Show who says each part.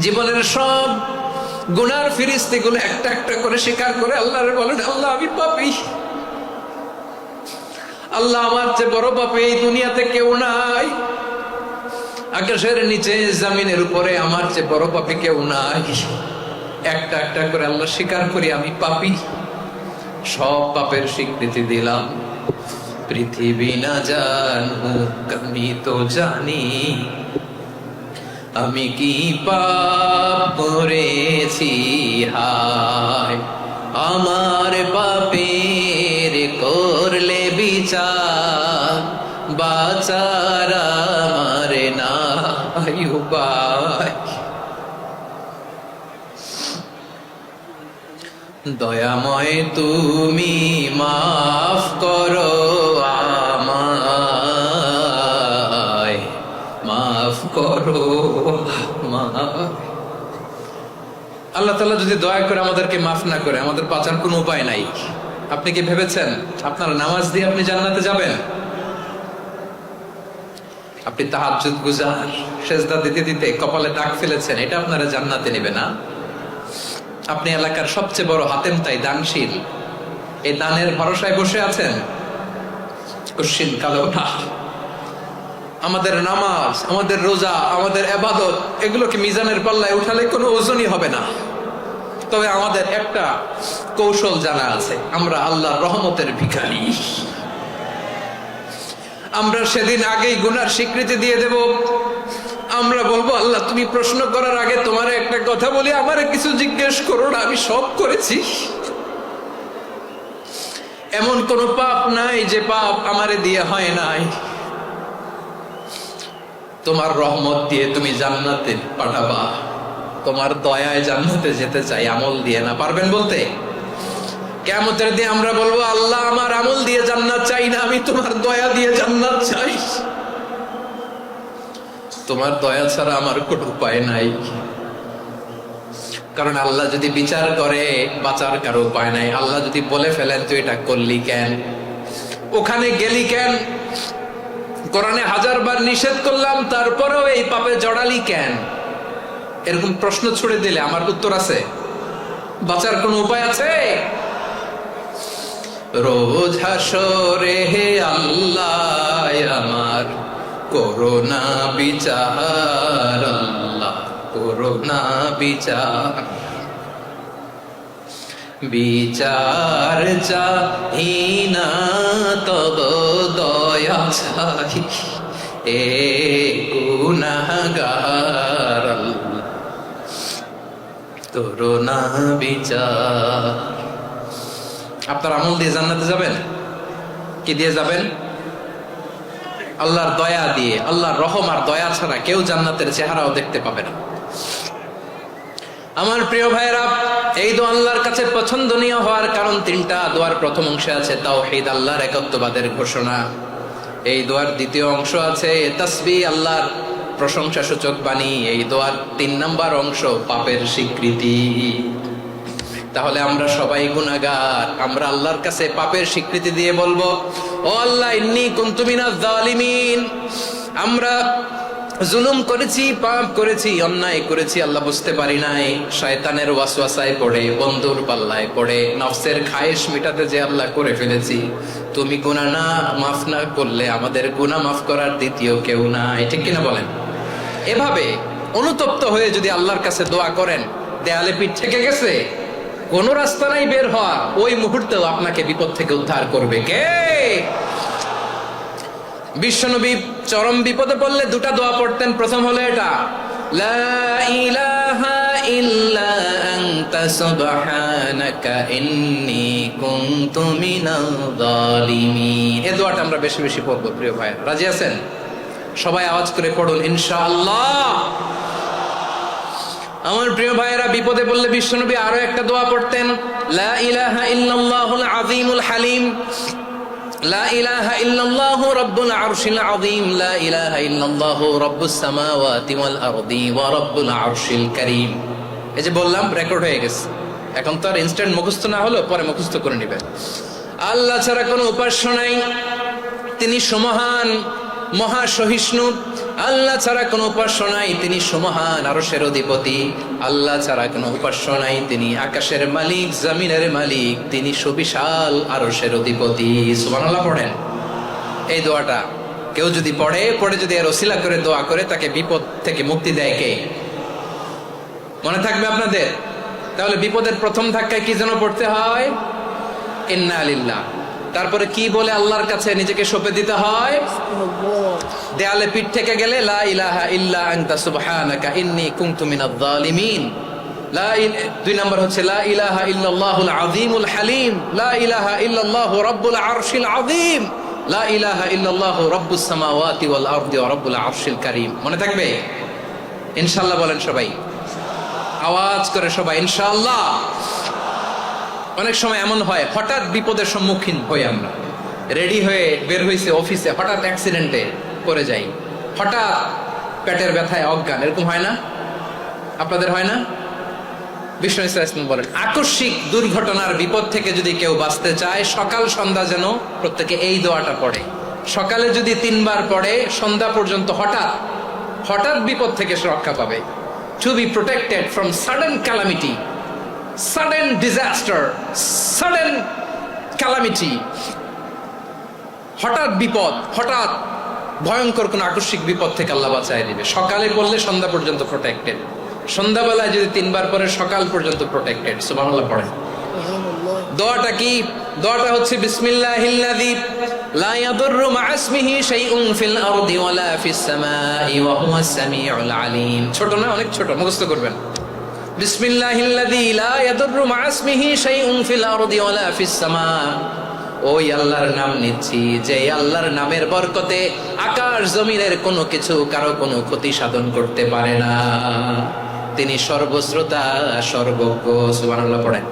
Speaker 1: জীবনের সব গুনার ফিরিস্তিগুলো একটা একটা করে স্বীকার করে আল্লাহরে বলেন, আল্লাহ আমি পাপী, আল্লাহ আমার চেয়ে বড় পাপী এই দুনিয়াতে কেউ নাই, আকাশের নিচে জমিনের উপরে আমার চেয়ে বড় পাপী কেউ নাই। একটা একটা করে আল্লাহ স্বীকার করি আমি পাপী, সব পাপের স্বীকৃতি দিলাম। পৃথিবী না জানুক আমি তো জানি, আমি কি পাপ করেছি, হায় আমার পাপের করলে বিচার, বাঁচার আমার নাই উপায়। দয়াময় তুমি মাফ করো আমায়, মাফ করো আমায়। আল্লাহ তাআলা যদি দয়া করে আমাদেরকে মাফ না করে, আমাদের বাঁচার কোনো উপায় নাই। আপনি কি ভেবেছেন আপনার নামাজ দিয়ে আপনি জান্নাতে যাবেন? আপনি তাহাজ্জুদ গুজার, সেজদা দিতে দিতে কপালে দাগ ফেলেছেন, এটা আপনারা জান্নাতে নেবে না? আপনি এলাকার সবচেয়ে বড় হাতেম তাই দানশীল, এই দানের ভরসায় বসে আছেন, কশিন কালো না। আমাদের নামাজ, আমাদের রোজা, আমাদের ইবাদত, এগুলোকে মিজানের পাল্লায় উঠালে কোনো ওজনই হবে না। তবে আমাদের একটা কৌশল জানা আছে, আমরা আল্লাহর রহমতের ভিখারি। আমরা সেদিন আগেই গুনার স্বীকৃতি দিয়ে দেব। আমরা বলবো, আল্লাহ তুমি প্রশ্ন করার আগে তোমার একটা কথা বলি, আমারে কিছু জিজ্ঞেস করো না, আমি সব করেছি। এমন কোন পাপ নাই যে পাপ আমারে দিয়ে হয় নাই। তোমার রহমত দিয়ে তুমি জান্নাতে পাঠাবা, তোমার দয়ায় জান্নাতে যেতে চাই, আমল দিয়ে না। পারবেন বলতে? কিয়ামতের দিন আমরা বলবো, আল্লাহ আমার আমল দিয়ে জান্নাত চাই না, আমি তোমার দয়া দিয়ে জান্নাত চাই। তোমার দয়া ছাড়া আমার কোনো উপায় নাই। কারণ আল্লাহ যদি বিচার করে, বাঁচার কারো উপায় নাই। আল্লাহ যদি বলে ফেলেন তুই এটা করলি কেন, ওখানে গেলি কেন, কোরআনে 1000 বার নিষেধ করলাম তারপরেও এই পাপে জড়ালি কেন, এরকম প্রশ্ন ছুড়ে দিলে আমার উত্তর আছে? বাঁচার কোনো উপায় আছে? রোজ হাসরে হে আল্লাহ আমার করোনা বিচার, আল্লাহ করোনা বিচার, বিচার চাহি না তব দয়া চাহি, এ গুনাহগার আল্লাহ করোনা বিচার। আপনার আমল দিয়ে জান্নাতে যাবেন? কি দিয়ে যাবেন? আল্লাহর দয়া দিয়ে। আল্লাহর রহম আর দয়া ছাড়া কেউ জান্নাতের চেহারাও দেখতে পাবে না। আমার প্রিয় ভাইয়েরা, এই দোয়া আল্লাহর কাছে পছন্দনীয় হওয়ার কারণ তিনটা। দোয়ার প্রথম অংশে আছে তাওহীদ, আল্লাহর একত্ববাদের ঘোষণা। এই দোয়ার দ্বিতীয় অংশ আছে তাসবিহ, আল্লাহর প্রশংসা সূচক বাণী। এই দোয়ার 3 নম্বর অংশ পাপের স্বীকৃতি। তাহলে আমরা সবাই গুনাহগার, আমরা আল্লাহর কাছে পাপের স্বীকৃতি দিয়ে বলবো, ও আল্লাহ ইন্নী কুনতু মিনাজ জালিমিন, আমরা জুলুম করেছি, পাপ করেছি, অন্যায় করেছি, আল্লাহ বুঝতে পারি নাই। শয়তানের ওয়াসওয়াসায় পড়ে, বন্ধুর পাল্লায় পড়ে, নফসের খায়েশ মিটাতে যে আল্লাহ করে ফেলেছি। তুমি গুনাহ না মাফ না করলে আমাদের গুনাহ মাফ করার দ্বিতীয় কেউ নাই। ঠিক কিনা বলেন? এভাবে অনুতপ্ত হয়ে যদি আল্লাহর কাছে দোয়া করেন, দেয়ালে পিঠ থেকে গেছে, কোন রাস্তা নাই বের হওয়া, ওই মুহূর্তেও আপনাকে বিপদ থেকে উদ্ধার করবে কে? বিশ্বনবী চরম বিপদে পড়লে 2টা দোয়া পড়তেন। প্রথম হলো এটা, লা ইলাহা ইল্লা আনতা সুবহানাকা ইন্নী কুনতু মিনাল জালিমিন। এই দোয়াটা আমরা বেশি বেশি পড়বো প্রিয় ভাই। রাজি আছেন? সবাই আওয়াজ করে পড়ুন ইনশাআল্লাহ। আমার প্রিয় ভাইয়েরা, বিপদে পড়লে বিশ্বনবী আরো একটা দোয়া পড়তেন, লা ইলাহা ইল্লাল্লাহুল আযীমুল হালিম, লা ইলাহা ইল্লাল্লাহু রাব্বুল আরশিল আযীম, লা ইলাহা ইল্লাল্লাহু রাব্বুস সামাওয়াতি ওয়াল আরদি ওয়া রাব্বুল আরশিল কারীম। এই যে বললাম, রেকর্ড হয়ে গেছে। এখন তো আর ইনস্ট্যান্ট মুখস্থ না হলো, পরে মুখস্থ করে নেবেন। আল্লাহ ছাড়া কোনো উপাস্য নাই, তিনি সমহান, মহা সহিষ্ণু, আল্লাহ ছাড়া কোনো উপাস্য নাই, তিনি সুমহান আরশের অধিপতি। আল্লাহ ছাড়া কোনো উপাস্য নাই, তিনি আকাশের মালিক, জমিনের মালিক, তিনি সুবিশাল আরশের অধিপতি। সুবহানাল্লাহ পড়েন। এই দোয়াটা কেউ যদি পড়ে যদি এর ওসিলা করে দোয়া করে, তাকে বিপদ থেকে মুক্তি দেয় কে? মনে থাকবে আপনাদের? তাহলে বিপদের প্রথম ধাক্কায় কি যেন পড়তে হয়? ইন্না লিল্লাহ। তারপরে কি বলে আল্লাহর কাছে নিজেকে সঁপে দিতে হয়? দেয়ালে পিঠ থেকে গেলে লা ইলাহা ইল্লা আনতা সুবহানাকা ইন্নী কুনতু মিনাজ জালিমিন। দুই নম্বর হচ্ছে লা ইলাহা ইল্লাল্লাহুল আযীমুল হালিম, লা ইলাহা ইল্লাল্লাহু রাব্বুল আরশিল আযীম, লা ইলাহা ইল্লাল্লাহু রাব্বুস সামাওয়াতি ওয়াল আরদি ওয়া রাব্বুল আরশিল কারীম। মনে থাকবে? ইনশাআল্লাহ বলেন সবাই, আওয়াজ করে সবাই ইনশাআল্লাহ। অনেক সময় এমন হয়, হঠাৎ বিপদের সম্মুখীন হই আমরা, রেডি হয়ে বের হয়েছে অফিসে, হঠাৎ অ্যাক্সিডেন্টে পড়ে যাই, হঠাৎ পেটের ব্যথায় অজ্ঞান, এরকম হয় না? আপনাদের হয় না? বিষ্ণু ইসলাম বলেন, আকস্মিক দুর্ঘটনার বিপদ থেকে যদি কেউ বাঁচতে চায়, সকাল সন্ধ্যা যেন প্রত্যেকে এই দোয়াটা পড়ে। সকালে যদি 3 বার পড়ে, সন্ধ্যা পর্যন্ত হঠাৎ বিপদ থেকে সে রক্ষা পাবে। To be protected from sudden calamity, sudden disaster, sudden calamity, হঠাৎ বিপদ, হঠাৎ ভয়ঙ্কর কোন আকস্মিক বিপদ থেকে আল্লাহ বাঁচায় দিবে। সকালে পড়লে সন্ধ্যা পর্যন্ত প্রোটেক্টেড, সন্ধ্যাবেলায় যদি 3 বার পরে সকাল পর্যন্ত প্রোটেক্টেড। সুবহানাল্লাহ পড়েন। দোয়াটা কি? দোয়াটা হচ্ছে বিসমিল্লাহিল্লাযী লা ইয়াদুররু মা ইসমিহি শাইউন ফিল আরদি ওয়ালা ফিস সামাই ওয়া হুয়াস সামিউল আলিম। ছোট না? অনেক ছোট, মুখস্থ করবেন। বিসমিল্লাহিল্লাযী লা ইয়াদুররু মা ইসমিহি শাইউন ফিল আরদি ওয়ালা ফিস সামা। ওই আল্লাহর নাম নিচ্ছি, যে আল্লাহর নামের বরকতে আকাশ জমিনের কোনো কিছু কারো কোনো ক্ষতি সাধন করতে পারে না। তিনি সর্বশ্রোতা, সর্বজ্ঞ। সুবহানাল্লাহ পড়েন।